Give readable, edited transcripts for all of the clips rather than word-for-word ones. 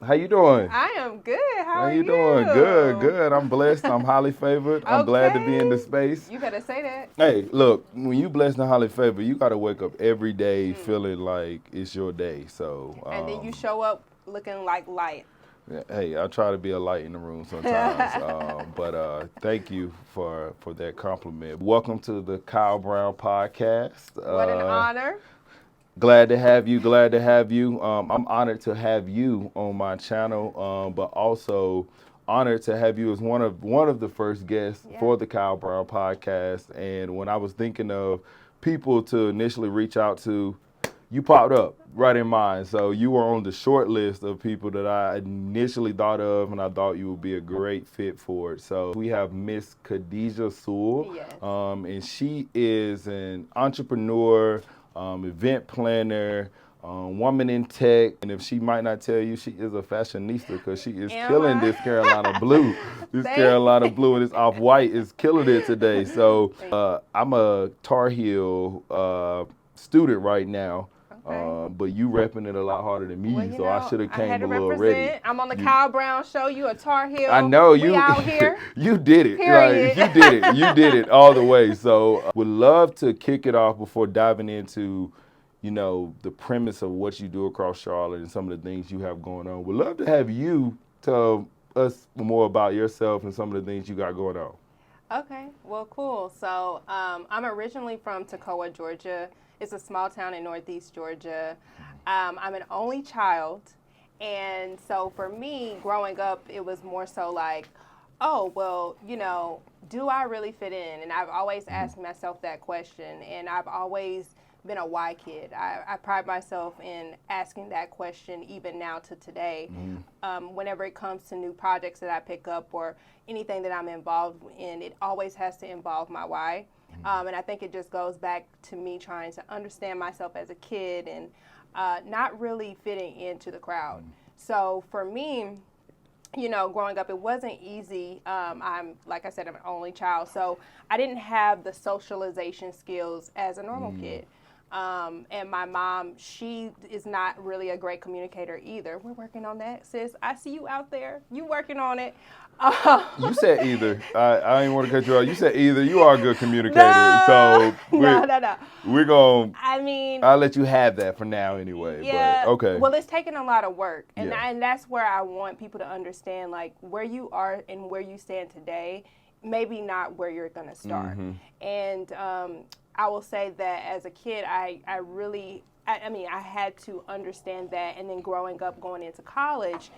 How you doing? I am good. How are you doing? Good. I'm blessed. I'm highly favored. I'm glad to be in the space. You better say that. Hey, look, when you blessed and highly favored, you got to wake up every day feeling like it's your day. So, and then you show up looking like light. Hey, I try to be a light in the room sometimes, but thank you for that compliment. Welcome to the Kyle Brown podcast. What an honor. Glad to have you. I'm honored to have you on my channel, but also honored to have you as one of the first guests for the Kyle Brown podcast. And when I was thinking of people to initially reach out to, you popped up right in mind. So you were on the short list of people that I initially thought of, and I thought you would be a great fit for it. So we have Miss Khadejah Sewell, and she is an entrepreneur, event planner, woman in tech, and if she might not tell you, she is a fashionista because she is killing this Carolina blue. This Carolina blue and this off-white is killing it today. So I'm a Tar Heel student right now. But you repping it a lot harder than me, so I should have came a little ready. I'm on the Kyle Brown show. You a Tar Heel. I know you out here. You did it. Period. Like, you did it all the way. So would love to kick it off before diving into, the premise of what you do across Charlotte and some of the things you have going on. Would love to have you tell us more about yourself and some of the things you got going on. Okay. Well, cool. So I'm originally from Toccoa, Georgia. It's a small town in Northeast Georgia. I'm an only child. And so for me, growing up, it was more so like, oh, well, do I really fit in? And I've always asked myself that question. And I've always been a why kid. I pride myself in asking that question even now to today. Whenever it comes to new projects that I pick up or anything that I'm involved in, it always has to involve my why. And I think it just goes back to me trying to understand myself as a kid and not really fitting into the crowd. So for me, growing up, it wasn't easy. Like I said, I'm an only child. So I didn't have the socialization skills as a normal kid. And my mom, she is not really a great communicator either. We're working on that, sis. I see you out there. You working on it. You said either. I didn't want to cut you off. You said either. You are a good communicator. No, so we're going to, I'll let you have that for now anyway. Yeah. But, okay. Well, it's taken a lot of work. And, and that's where I want people to understand, like, where you are and where you stand today, maybe not where you're going to start. And I will say that as a kid, I had to understand that. And then growing up, going into college,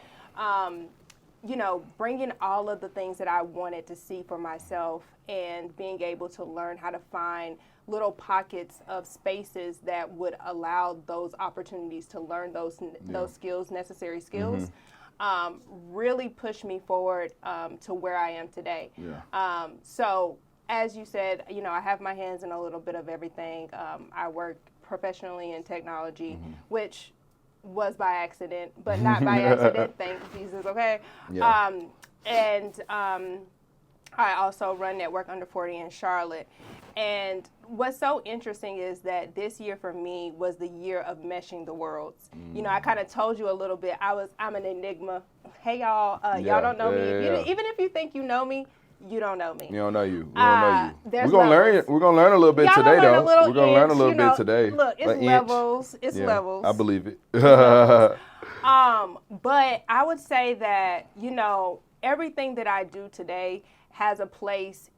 bringing all of the things that I wanted to see for myself and being able to learn how to find little pockets of spaces that would allow those opportunities to learn those skills, necessary skills, really pushed me forward to where I am today. So as you said, I have my hands in a little bit of everything. I work professionally in technology, which was by accident, but not by accident. Thank Jesus, okay? I also run Network Under 40 in Charlotte. And what's so interesting is that this year for me was the year of meshing the worlds. I kind of told you a little bit. I'm an enigma. Hey, y'all. Y'all don't know me. Even if you think you know me, you don't know me. You don't know you. We don't know you. We're gonna learn a little bit today, though. We're gonna learn a little bit today. Look, it's levels. It's levels. I believe it. But I would say that everything that I do today has a place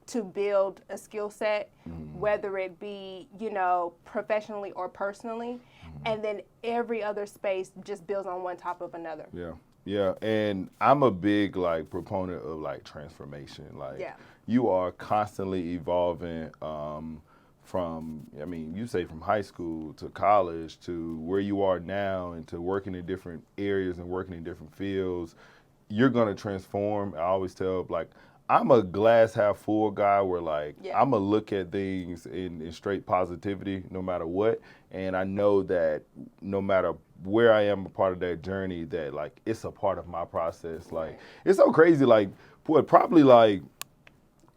to build a skill set, whether it be professionally or personally, and then every other space just builds on one top of another. Yeah, and I'm a big proponent of transformation. You are constantly evolving from you say from high school to college to where you are now and to working in different areas and working in different fields. You're gonna transform. I always tell I'm a glass half full guy where I'm gonna look at things in straight positivity no matter what. And I know that no matter where I am a part of that journey, that it's a part of my process. It's so crazy. Probably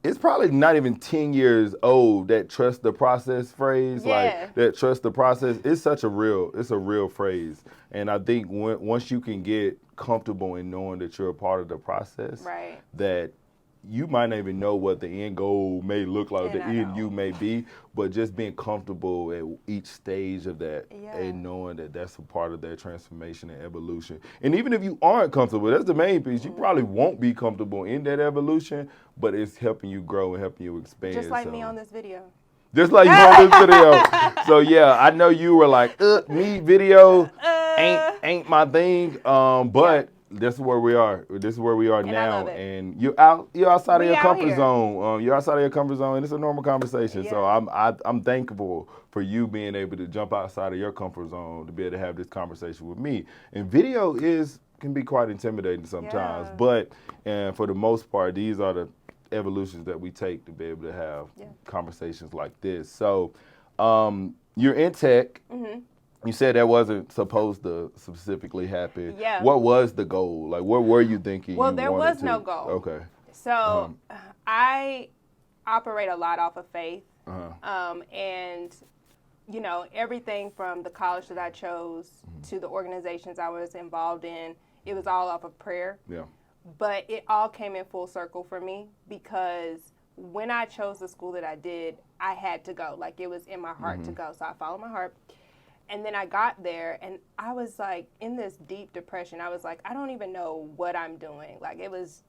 it's probably not even 10 years old, that trust the process phrase. Yeah. Like that trust the process. It's a real phrase. And I think once you can get comfortable in knowing that you're a part of the process, Right. that you might not even know what the end goal may look like, the end you may be, but just being comfortable at each stage of that and knowing that that's a part of that transformation and evolution. And even if you aren't comfortable, that's the main piece. You probably won't be comfortable in that evolution, but it's helping you grow and helping you expand. Just like me on this video. Just like you on this video. So yeah, I know you were like, me video ain't my thing, but this is where we are. This is where we are now, and you're outside of your comfort zone. You're outside of your comfort zone, and it's a normal conversation. Yeah. So I'm thankful for you being able to jump outside of your comfort zone to be able to have this conversation with me. And video can be quite intimidating sometimes, but for the most part, these are the evolutions that we take to be able to have conversations like this. So you're in tech. Mm-hmm. You said that wasn't supposed to specifically happen. Yeah. What was the goal? Like, what were you thinking? Well, there was no goal. Okay. So I operate a lot off of faith. And, you know, everything from the college that I chose to the organizations I was involved in, it was all off of prayer. Yeah. But it all came in full circle for me because when I chose the school that I did, I had to go. Like, it was in my heart to go. So I followed my heart. And then I got there, and I was, like, in this deep depression. I was like, I don't even know what I'm doing. Like, it was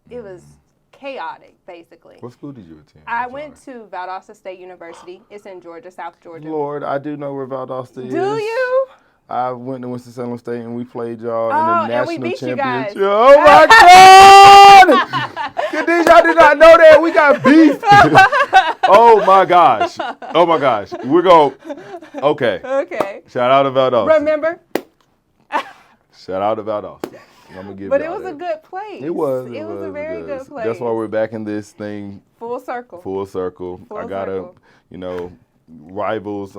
chaotic, basically. What school did you attend? I went to Valdosta State University. It's in Georgia, South Georgia. Lord, I do know where Valdosta is. Do you? I went to Winston-Salem State, and we played y'all in the national championship. Oh, my God! Khadejah, I did not know that. We got beef. Oh, my gosh. We're going. Okay. Shout out to Valdosta. Remember? Shout out to Valdosta. I'm gonna give but it was a good place. It was a very good place. That's why we're back in this thing. Full circle. I gotta, rivals,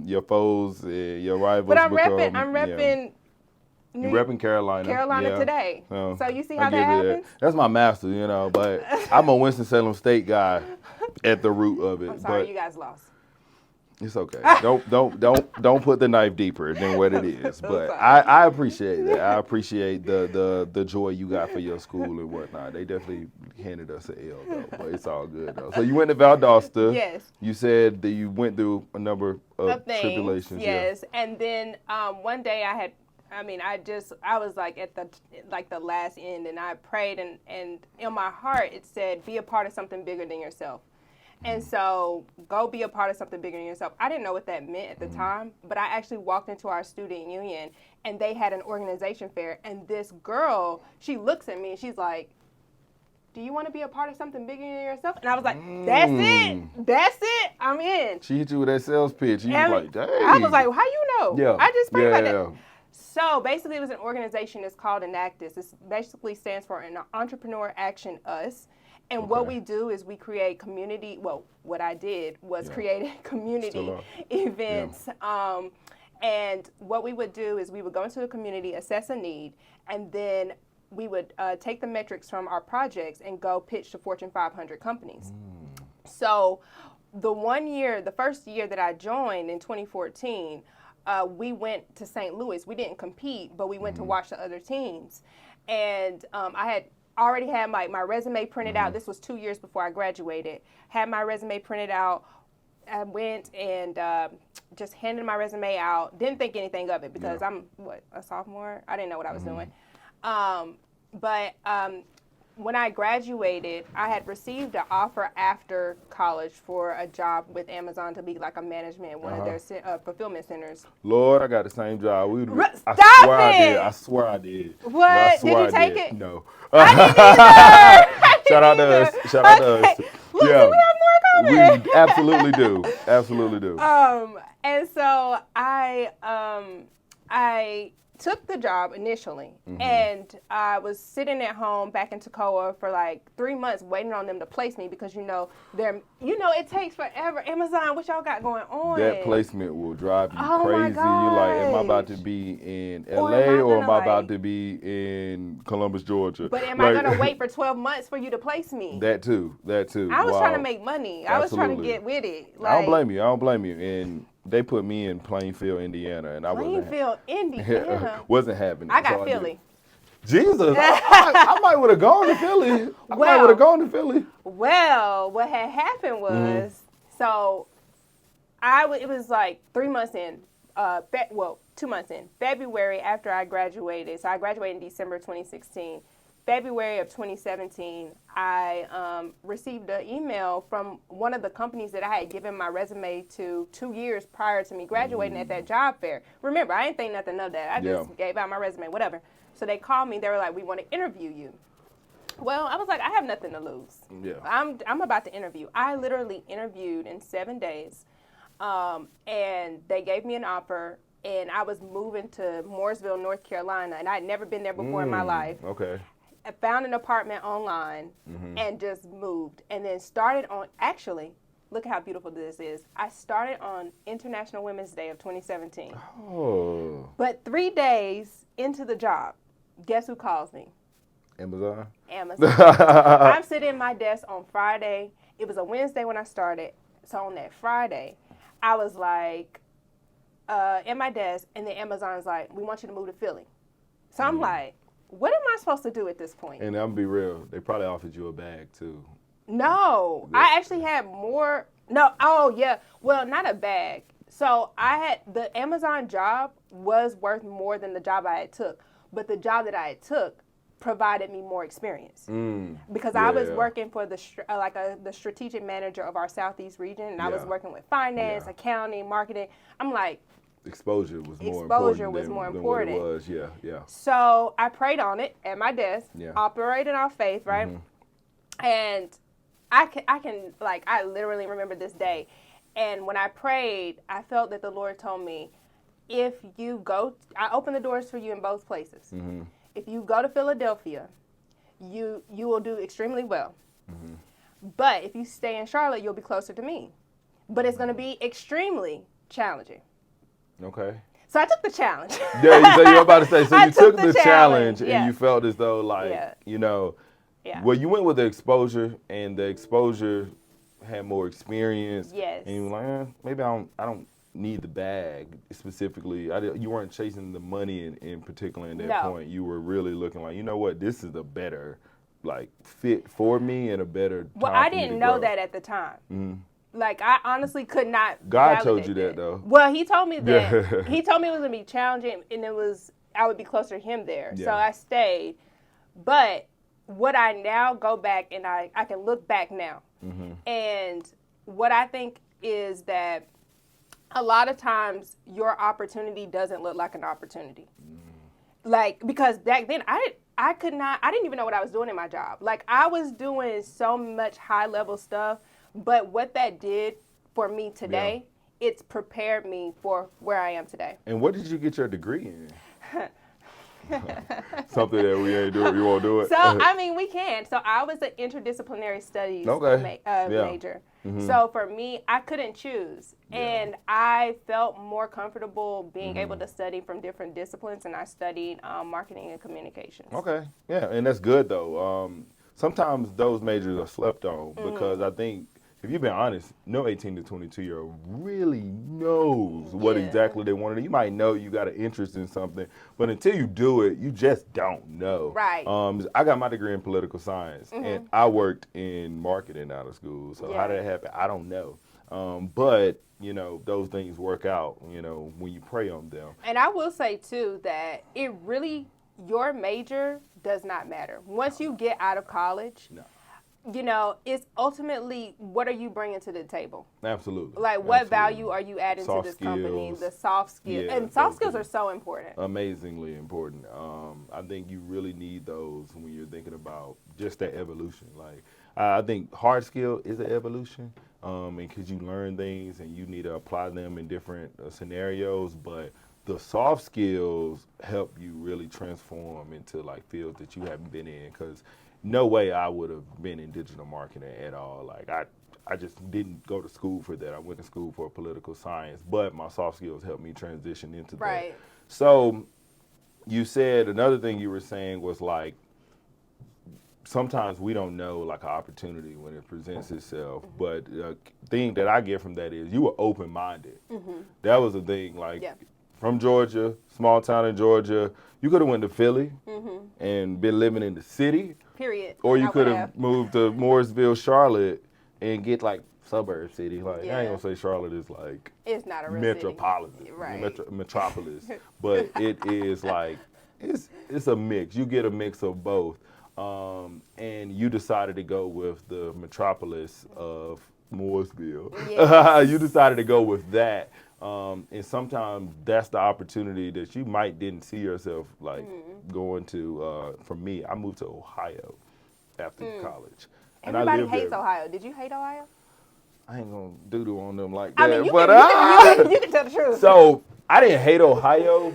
your foes, your rivals. But I'm repping. You're repping Carolina today. So you see how that happens? That's my master, but I'm a Winston-Salem State guy at the root of it. I'm sorry, you guys lost. It's okay. Don't put the knife deeper than what it is. But I appreciate that. I appreciate the joy you got for your school and whatnot. They definitely handed us an L though, but it's all good though. So you went to Valdosta. Yes. You said that you went through a number of tribulations. Yes. Yeah. And then one day I was like at the last end, and I prayed, and in my heart it said, be a part of something bigger than yourself. And so go be a part of something bigger than yourself. I didn't know what that meant at the time, but I actually walked into our student union, and they had an organization fair. And this girl, she looks at me, and she's like, do you want to be a part of something bigger than yourself? And I was like, that's it, I'm in. She hit you with that sales pitch. You was like, dang. I was like, well, how you know? Yeah. I just prayed about that. So basically it was an organization that's called Enactus. It basically stands for an Entrepreneur Action Us. And what we do is we create community. Well, what I did was create community events. Yeah. And what we would do is we would go into a community, assess a need, and then we would take the metrics from our projects and go pitch to Fortune 500 companies. So the first year that I joined in 2014, we went to St. Louis. We didn't compete, but we went to watch the other teams. And I had already had my resume printed out. This was 2 years before I graduated. Had my resume printed out. I went and just handed my resume out. Didn't think anything of it because I'm, a sophomore? I didn't know what I was doing. But when I graduated, I had received an offer after college for a job with Amazon to be like a management in one of their fulfillment centers. Lord, I got the same job. I swear I did. What? Did you take it? No. I didn't either. Shout out to us. Shout out to us. Look, we have more in common. We absolutely do. Absolutely do. And so I took the job initially, and I was sitting at home back in Toccoa for like 3 months waiting on them to place me because it takes forever. Amazon, what y'all got going on? That placement will drive you Oh crazy. my You like, am I about gosh. to be in Or LA or am I like- about to be in Columbus, Georgia? But am Like, I gonna wait for 12 months for you to place me? That too. I was Wow. trying to make money. I was trying to Absolutely. get with it. I don't blame you. And they put me in Plainfield, Indiana, and I Plainfield, Indiana. wasn't happening. I got So Philly. Jesus, I might would have gone to Philly. I might would have gone to Philly. Well, what had happened was, so it was like 3 months in, 2 months in, February after I graduated. So I graduated in December 2016. February of 2017, I received an email from one of the companies that I had given my resume to 2 years prior to me graduating at that job fair. Remember, I didn't think nothing of that. I just gave out my resume, whatever. So they called me. They were like, "We want to interview you." Well, I was like, I have nothing to lose. Yeah. I'm about to interview. I literally interviewed in 7 days, and they gave me an offer. And I was moving to Mooresville, North Carolina, and I had never been there before in my life. Okay. I found an apartment online and just moved, and then started on, actually, look how beautiful this is. I started on International Women's Day of 2017. Oh. But 3 days into the job, guess who calls me? Amazon. I'm sitting at my desk on Friday. It was a Wednesday when I started. So on that Friday, I was like, at my desk, and then Amazon's like, "We want you to move to Philly." So I'm like, what am I supposed to do at this point? And I'm gonna be real, they probably offered you a bag too. No, I actually had more. No, oh yeah. Well, not a bag. So I had, the Amazon job was worth more than the job I had took, but the job that I had took provided me more experience because I was working for the the strategic manager of our Southeast region, and I was working with finance, accounting, marketing. I'm like, exposure was more important. Than what it was. Yeah. So I prayed on it at my desk, operating off faith, right? And I literally remember this day. And when I prayed, I felt that the Lord told me, if you go, I open the doors for you in both places. If you go to Philadelphia, you will do extremely well. But if you stay in Charlotte, you'll be closer to me. But it's going to be extremely challenging. Okay. So I took the challenge. Yeah, so you're about to say, so you took the challenge yeah. and you felt as though well, you went with the exposure, and the exposure had more experience. Yes. And you were like, maybe I don't need the bag specifically. You weren't chasing the money in particular in that point. You were really looking like, you know what, this is a better fit for me and a better time. Well, I didn't know that at the time. Like, I honestly could not. God told you that though. Well, he told me that. He told me it was gonna be challenging, and I would be closer to him there. So I stayed. But what I now go back and I can look back now, and what I think is that a lot of times your opportunity doesn't look like an opportunity. Like, because back then I didn't even know what I was doing in my job. Like, I was doing so much high level stuff, but what that did for me today, it's prepared me for where I am today. And what did you get your degree in? Something that we ain't doing, you won't do it? So, I mean, we can. So, I was an interdisciplinary studies major. So, for me, I couldn't choose. And I felt more comfortable being able to study from different disciplines, and I studied marketing and communications. Okay. Yeah, and that's good, though. Sometimes those majors are slept on because I think, if you've been honest, no 18 to 22-year-old really knows what exactly they want to do. You might know you got an interest in something, but until you do it, you just don't know. Right. I got my degree in political science, and I worked in marketing out of school. So how did that happen? I don't know. But, those things work out, when you pray on them. And I will say, too, that your major does not matter. Once you get out of college, it's ultimately, what are you bringing to the table? Absolutely. Like, what value are you adding to this company? The soft skills. Yeah, and soft skills are so important. Amazingly important. I think you really need those when you're thinking about just that evolution. Like, I think hard skill is an evolution, and because you learn things and you need to apply them in different scenarios, but the soft skills help you really transform into like fields that you haven't been in, because no way I would have been in digital marketing at all. Like I just didn't go to school for that. I went to school for political science, but my soft skills helped me transition into Right. that. So you said another thing you were saying was like, sometimes we don't know like an opportunity when it presents itself, but the thing that I get from that is you were open-minded. That was the thing, like from Georgia, small town in Georgia, you could have went to Philly and been living in the city. Period. Or you could have moved to Morrisville, Charlotte, and get like suburb city. Like I ain't gonna say Charlotte is like it's not a real metropolitan, city. Right. metropolis, but it is like it's a mix. You get a mix of both. And you decided to go with the metropolis of Mooresville. Yes. You decided to go with that. And sometimes that's the opportunity that you didn't see yourself like going to. For me, I moved to Ohio after college. Everybody hates Ohio. Did you hate Ohio? I ain't gonna doodle on them like I that. mean, you can tell the truth. So I didn't hate Ohio.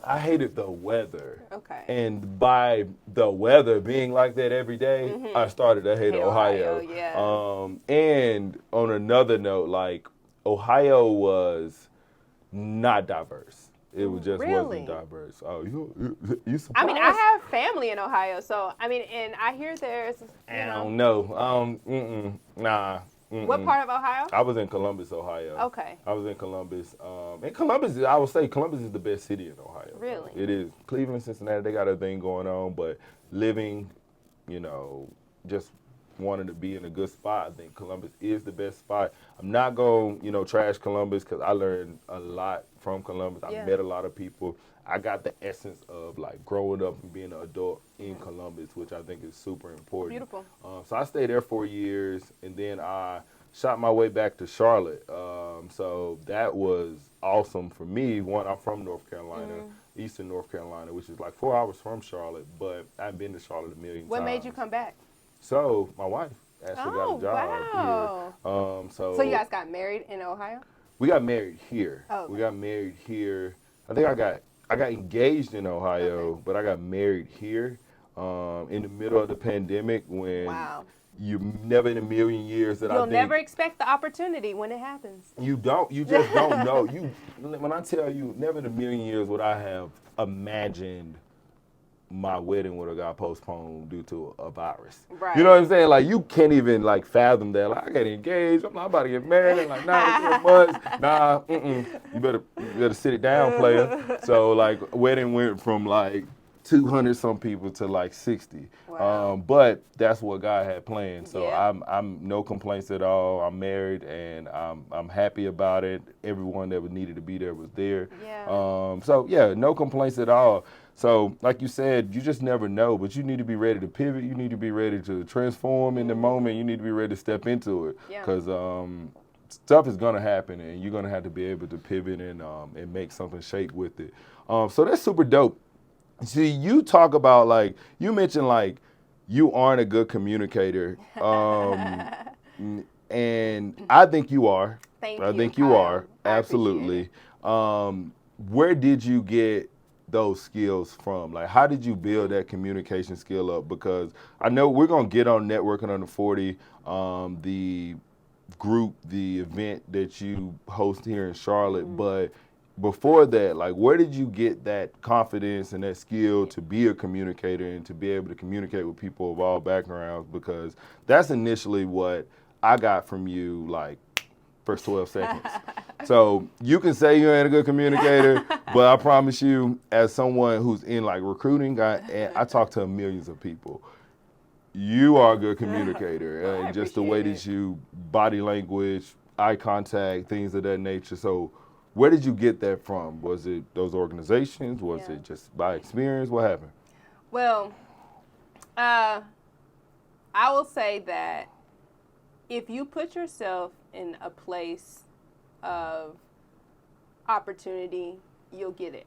I hated the weather. Okay. And by the weather being like that every day, I started to hate Ohio. Yeah. And on another note, like Ohio was not diverse. It was just wasn't diverse. Oh, you surprised? I mean, I have family in Ohio, so I mean, and I hear there's. I don't know. Nah. What part of Ohio? I was in Columbus, Ohio. Okay. I was in Columbus. And Columbus, I would say Columbus is the best city in Ohio. Really? It is. Cleveland, Cincinnati, they got a thing going on, but living, just wanting to be in a good spot, I think Columbus is the best spot. I'm not going to, trash Columbus because I learned a lot from Columbus. I met a lot of people. I got the essence of like growing up and being an adult in Columbus, which I think is super important. Beautiful. So I stayed there 4 years, and then I shot my way back to Charlotte. So that was awesome for me. One, I'm from North Carolina, Eastern North Carolina, which is like 4 hours from Charlotte, but I've been to Charlotte a million times. What made you come back? So my wife actually got a job here. So you guys got married in Ohio? We got married here. Oh, okay. We got married here. I think I got engaged in Ohio, but I got married here in the middle of the pandemic when you never in a million years that You'll never expect the opportunity when it happens. You just don't know. When I tell you, never in a million years would I have imagined my wedding would have got postponed due to a virus. Right. You know what I'm saying? Like, you can't even, like, fathom that. Like, I got engaged. I'm about to get married. Like, 9 months. Nah, You better sit it down, player. So, like, wedding went from, like, 200 some people to, like, 60. Wow. But that's what God had planned. So Yeah. I'm no complaints at all. I'm married, and I'm happy about it. Everyone that needed to be there was there. Yeah. So, yeah, no complaints at all. So, like you said, you just never know, but you need to be ready to pivot. You need to be ready to transform in the moment. You need to be ready to step into it, because stuff is going to happen, and you're going to have to be able to pivot and make something shake with it. So that's super dope. See, you talk about, like, you mentioned, like, you aren't a good communicator, and I think you are. Thank I you. think you are, I absolutely. Where did you get those skills from? Like, how did you build that communication skill up? Because I know we're going to get on Networking Under 40, the group, the event that you host here in Charlotte. But before that, like, where did you get that confidence and that skill to be a communicator and to be able to communicate with people of all backgrounds? Because that's initially what I got from you, like, first 12 seconds. So you can say you ain't a good communicator, but I promise you, as someone who's in like recruiting, I talk to millions of people. You are a good communicator, and just the way that you body language, eye contact, things of that nature. So where did you get that from? Was it those organizations? Was it just by experience? What happened? Well, I will say that if you put yourself in a place of opportunity, you'll get it.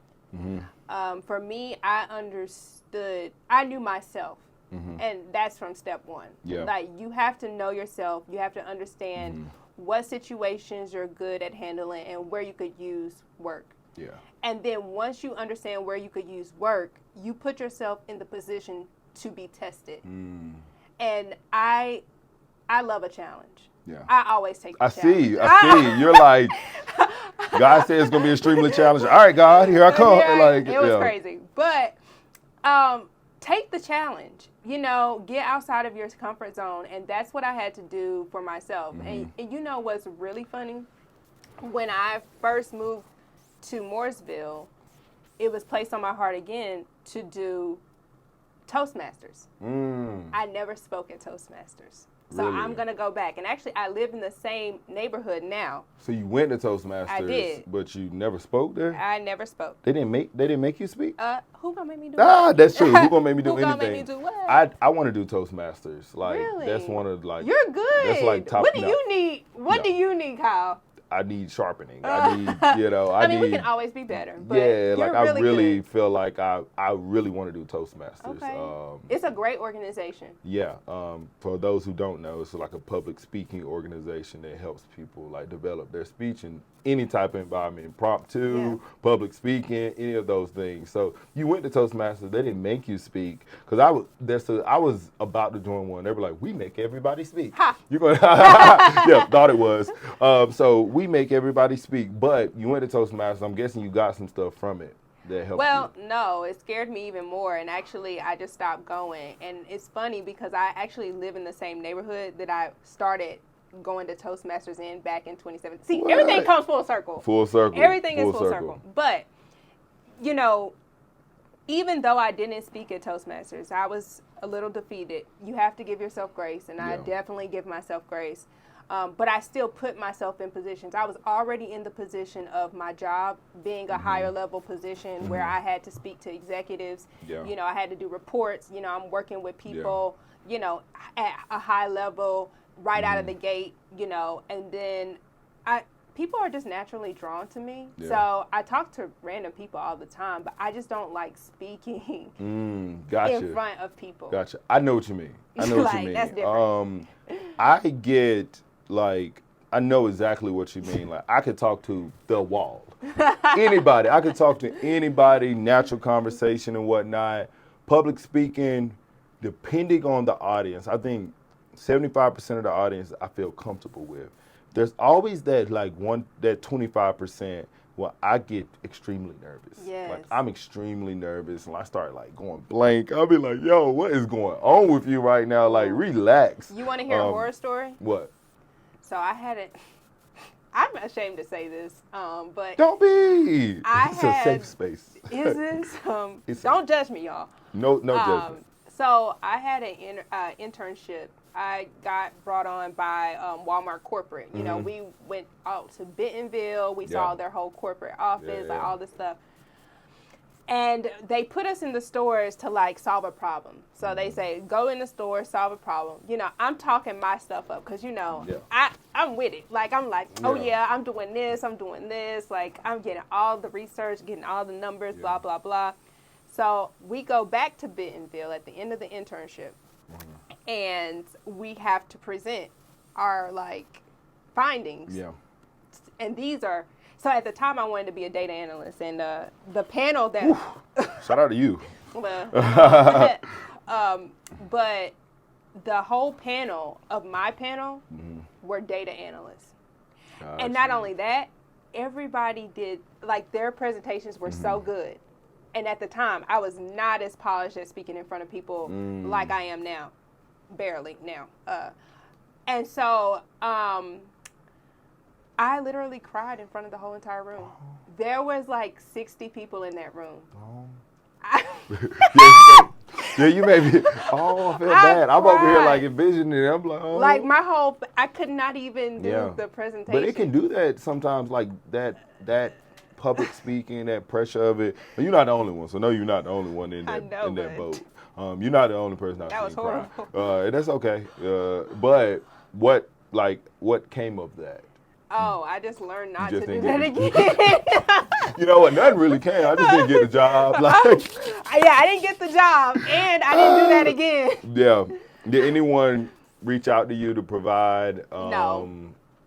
For me, I knew myself, and that's from step one. Yeah. Like, you have to know yourself. You have to understand what situations you're good at handling and where you could use work. Yeah. And then once you understand where you could use work, you put yourself in the position to be tested. And I love a challenge. Yeah. I always take the I challenge. see. You're like, God said it's going to be extremely challenging. All right, God, here I come. Yeah, Like, it was crazy. But take the challenge. Get outside of your comfort zone. And that's what I had to do for myself. And you know what's really funny? When I first moved to Mooresville, it was placed on my heart again to do Toastmasters. I never spoke at Toastmasters. So Really? I'm going to go back. And actually, I live in the same neighborhood now. So you went to Toastmasters, I did. But you never spoke there? I never spoke. They didn't make you speak? Who gonna make me do Ah, what? that's true. Who gonna make me do Who anything? gonna make me do what? I want to do Toastmasters. Like, Really? that's one of like. You're good. That's like top. What do you need? What do you need, Kyle? I need sharpening. I need, I mean, need, we can always be better. But yeah, like you're I really good. feel like I really want to do Toastmasters. Okay. It's a great organization. Yeah. For those who don't know, it's like a public speaking organization that helps people like develop their speech in any type of environment, impromptu, public speaking, any of those things. So you went to Toastmasters. They didn't make you speak because I was about to join one. They were like, we make everybody speak. Ha. You're going yeah, thought it was. So we make everybody speak, but you went to Toastmasters. I'm guessing you got some stuff from it that helped you. No, it scared me even more. And actually, I just stopped going. And it's funny because I actually live in the same neighborhood that I started going to Toastmasters in back in 2017. See, What? everything comes full circle. Full circle. Everything is full circle. But, even though I didn't speak at Toastmasters, I was a little defeated. You have to give yourself grace, and I definitely give myself grace. But I still put myself in positions. I was already in the position of my job being a higher level position where I had to speak to executives. Yeah. I had to do reports. I'm working with people, at a high level right out of the gate, and then people are just naturally drawn to me. Yeah. So I talk to random people all the time, but I just don't like speaking in front of people. Gotcha. I know what you mean. What you mean. That's different. I get, like, I know exactly what you mean. Like, I could talk to the wall. Anybody. I could talk to anybody, natural conversation and whatnot. Public speaking, depending on the audience, I think 75% of the audience I feel comfortable with. There's always that 25% where I get extremely nervous. Yes. Like, I'm extremely nervous and I start going blank. I'll be like, yo, what is going on with you right now? Like, relax. You want to hear a horror story? What? So I had it. I'm ashamed to say this, but don't be. It's a safe space. Is this? Don't judge me, y'all. No judgment. So I had an internship. I got brought on by Walmart corporate. We went out to Bentonville. We saw their whole corporate office, all this stuff. And they put us in the stores to solve a problem. So they say, go in the store, solve a problem. I'm talking my stuff up because, I'm with it. I'm like, I'm doing this, I'm doing this. I'm getting all the research, getting all the numbers, blah, blah, blah. So we go back to Bentonville at the end of the internship. And we have to present our findings. Yeah. And these are, so at the time I wanted to be a data analyst, and the panel that shout out to you. But the whole panel of my panel were data analysts. Gotcha. And not only that, everybody did their presentations were so good. And at the time, I was not as polished at speaking in front of people like I am now. Barely now. And so I literally cried in front of the whole entire room. Oh. There was 60 people in that room. Oh. Yeah, you made me. Oh, I feel bad. I'm over here envisioning it. I'm like, oh. I could not even do the presentation. But it can do that sometimes, that public speaking, that pressure of it. And you're not the only one, so no, you're not the only one in that boat. You're not the only person I've seen cry. And that's okay. But what came of that? Oh, I just learned not to do that again. You know what? Nothing really came. I just didn't get the job. I didn't get the job, and I didn't do that again. Yeah. Did anyone reach out to you to provide? No.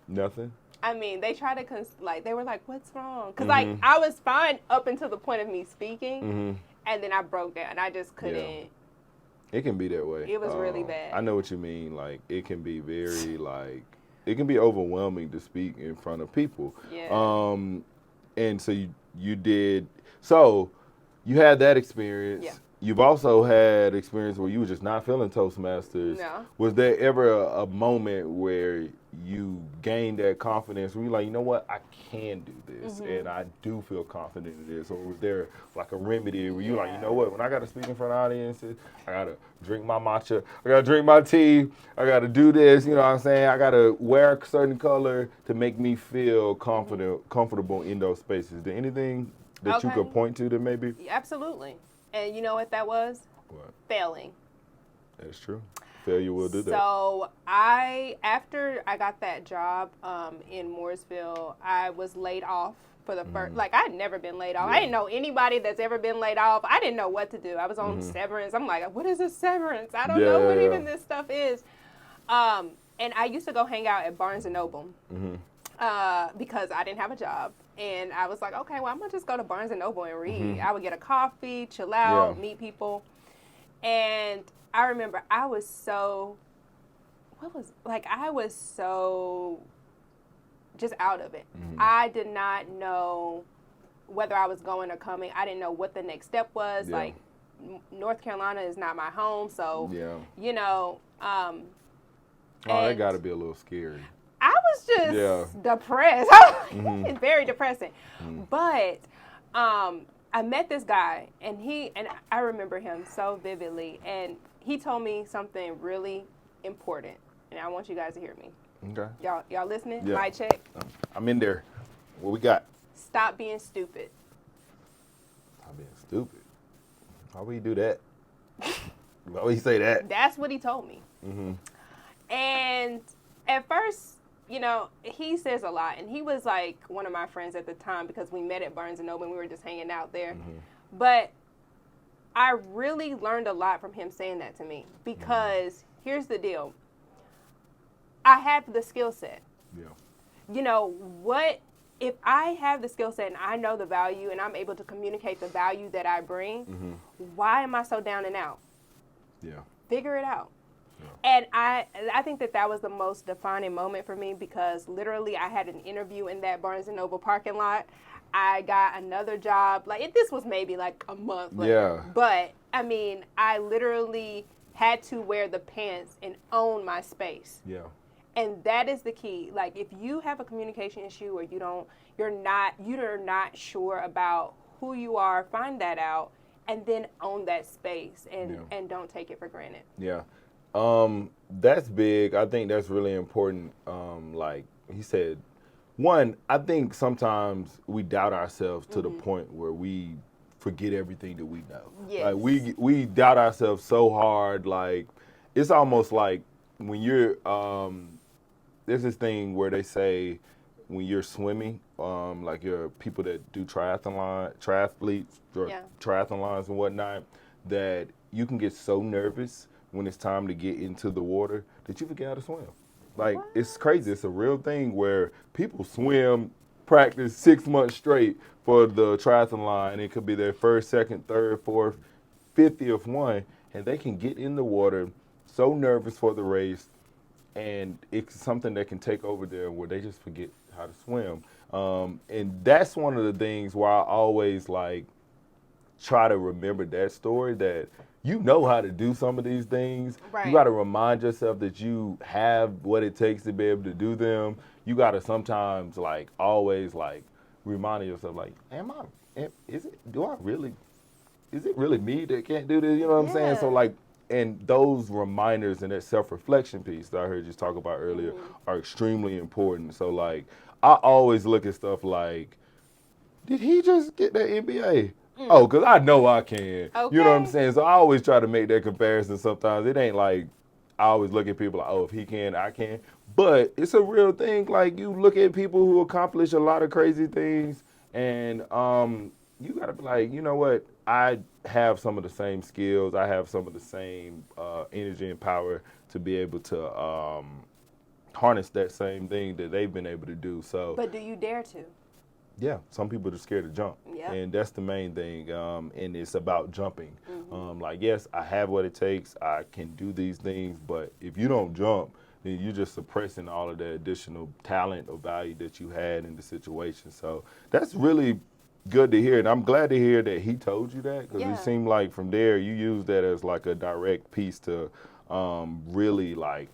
Nothing? I mean, they tried to, they were like, what's wrong? Because, I was fine up until the point of me speaking, and then I broke down. I just couldn't. Yeah. It can be that way. It was really bad. I know what you mean. Like, it can be very, like, it can be overwhelming to speak in front of people. Yeah. And so you had that experience. Yeah. You've also had experience where you were just not feeling Toastmasters. No. Was there ever a moment where you gained that confidence where you're like, you know what, I can do this and I do feel confident in this? Or was there like a remedy where you're like, you know what, when I got to speak in front of audiences, I got to drink my matcha, I got to drink my tea, I got to do this, you know what I'm saying? I got to wear a certain color to make me feel comfortable in those spaces. Is there anything that you could point to that maybe? Absolutely. And you know what that was? What? Failing. That's true. Failure will do that. So after I got that job in Mooresville, I was laid off for the first, I had never been laid off. Yeah. I didn't know anybody that's ever been laid off. I didn't know what to do. I was on severance. I'm like, what is a severance? I don't know what even this stuff is. And I used to go hang out at Barnes & Noble because I didn't have a job. And I was like, okay, well, I'm going to just go to Barnes & Noble and read. I would get a coffee, chill out, meet people. And I remember I was so just out of it. I did not know whether I was going or coming. I didn't know what the next step was. Yeah. Like, North Carolina is not my home. So, you know. That got to be a little scary. I was just depressed. It's very depressing. But I met this guy, and I remember him so vividly, and he told me something really important, and I want you guys to hear me. Okay. Y'all listening? Yeah. Mic check. I'm in there. What we got? Stop being stupid. Stop being stupid. Why would you do that? Why would you say that? That's what he told me. And at first, you know, he says a lot, and he was like one of my friends at the time because we met at Barnes & Noble and we were just hanging out there. But I really learned a lot from him saying that to me because here's the deal. I have the skill set. Yeah. You know, if I have the skill set and I know the value and I'm able to communicate the value that I bring, why am I so down and out? Yeah. Figure it out. And I think that was the most defining moment for me because literally I had an interview in that Barnes & Noble parking lot. I got another job. This was maybe like a month later. Yeah. But, I mean, I literally had to wear the pants and own my space. Yeah. And that is the key. Like, if you have a communication issue or you're not sure about who you are, find that out and then own that space and don't take it for granted. Yeah. That's big. I think that's really important. Like he said, one, I think sometimes we doubt ourselves to the point where we forget everything that we know. Yes. Like we doubt ourselves so hard. Like it's almost like when you're there's this thing where they say when you're swimming, like you're people that do triathletes or triathlons and whatnot, that you can get so nervous when it's time to get into the water that you forget how to swim. Like, it's crazy. It's a real thing where people practice 6 months straight for the triathlon, and it could be their first, second, third, fourth, 50th one, and they can get in the water so nervous for the race, and it's something that can take over there where they just forget how to swim. And that's one of the things where I always, try to remember that story, that you know how to do some of these things. Right. You got to remind yourself that you have what it takes to be able to do them. You got to sometimes, always, remind yourself, is it really me that can't do this? You know what I'm saying? So, and those reminders and that self-reflection piece that I heard you talk about earlier are extremely important. So, I always look at stuff like, did he just get that NBA? Oh, because I know I can. Okay. You know what I'm saying? So I always try to make that comparison sometimes. It ain't like I always look at people like, oh, if he can, I can. But it's a real thing. Like, you look at people who accomplish a lot of crazy things, and you got to be like, you know what? I have some of the same skills. I have some of the same energy and power to be able to harness that same thing that they've been able to do. So, But do you dare to? yeah, some people are scared to jump, Yep. and that's the main thing. And it's about jumping. Like, yes, I have what it takes. I can do these things, but if you don't jump, then you're just suppressing all of the additional talent or value that you had in the situation. So that's really good to hear, and I'm glad to hear that he told you that, because Yeah. it seemed like from there you used that as like a direct piece to really like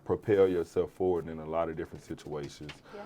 propel yourself forward in a lot of different situations. Yeah.